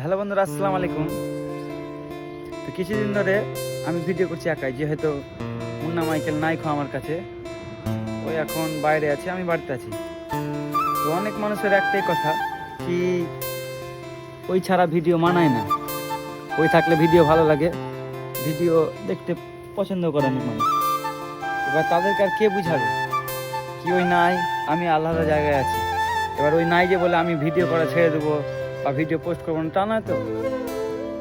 Hello বন্ধুরা, আসসালামু আলাইকুম। তো কিছুদিন ধরে আমি ভিডিও করছি একাই, যেহেতু মুন্না মাইকেল নাই আমার কাছে। ওই এখন বাইরে আছে, আমি বাড়িতে আছি। তো অনেক মানুষের একটাই কথা কি ওই ছাড়া ভিডিও মানায় না। ওই থাকলে ভিডিও ভালো লাগে, ভিডিও দেখতে পছন্দ করে অনেক মানুষ। এবার তাদেরকে আর কে বুঝাবে কি ওই নাই, আমি আলাদা জায়গায় আছি। এবার ওই নাই যে বলে আমি ভিডিও করা ছেড়ে দেবো বা ভিডিও পোস্ট করবো না, তা নয় তো।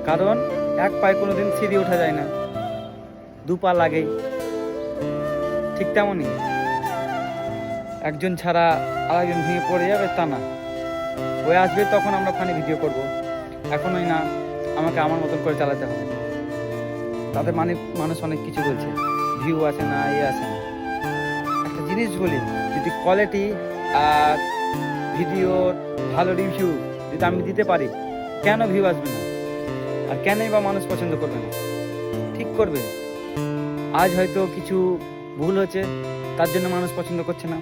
কারণ এক পায়ে কোনোদিন সিঁড়ি ওঠা যায় না, দু পা লাগেই। ঠিক তেমনই একজন ছাড়া আরেকজন ভেঙে পড়ে যাবে তা না। ওই আসবে তখন আমরা ফানি ভিডিও করব, এখন ওই না, আমাকে আমার মতন করে চালাতে হবে। তাদের মানুষ অনেক কিছু বলছে, ভিউ আছে না, আছে না। একটা জিনিস বলি, যদি কোয়ালিটি আর ভিডিওর ভালো রিভিউ যদি আমি দিতে পারি, কেন ভিউ আসবে না? আর কেনই বা মানুষ পছন্দ করবে না? ঠিক করবে। আজ হয়তো কিছু ভুল হচ্ছে, তার জন্য মানুষ পছন্দ করছে না।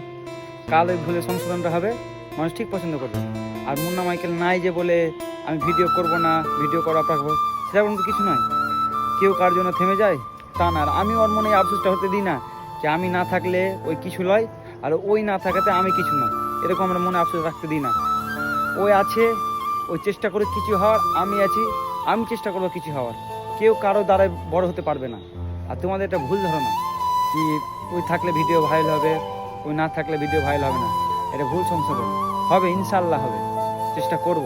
কাল ওই ভুলের সংশোধনটা হবে, মানুষ ঠিক পছন্দ করবে। আর মুন্না মাইকেল নাই যে বলে আমি ভিডিও করব না, ভিডিও করা রাখবো, সেটা কিন্তু কিছু নয়। কেউ কার জন্য থেমে যায় তা না। আর আমি ওর মনে আফসোসটা হতে দিই না যে আমি না থাকলে ওই কিছু লয়, আর ওই না থাকাতে আমি কিছু নয়, এরকম আমরা মনে আফসোস রাখতে দিই না। ওই আছে, ওই চেষ্টা করে কিছু হওয়ার, আমি আছি, আমি চেষ্টা করবো কিছু হওয়ার। কেউ কারো দ্বারাই বড় হতে পারবে না। আর তোমাদের এটা ভুল ধারণা কি ওই থাকলে ভিডিও ভাইরাল হবে, ওই না থাকলে ভিডিও ভাইরাল হবে না। এটা ভুল সংশোধন হবে, ইনশাল্লাহ হবে, চেষ্টা করব।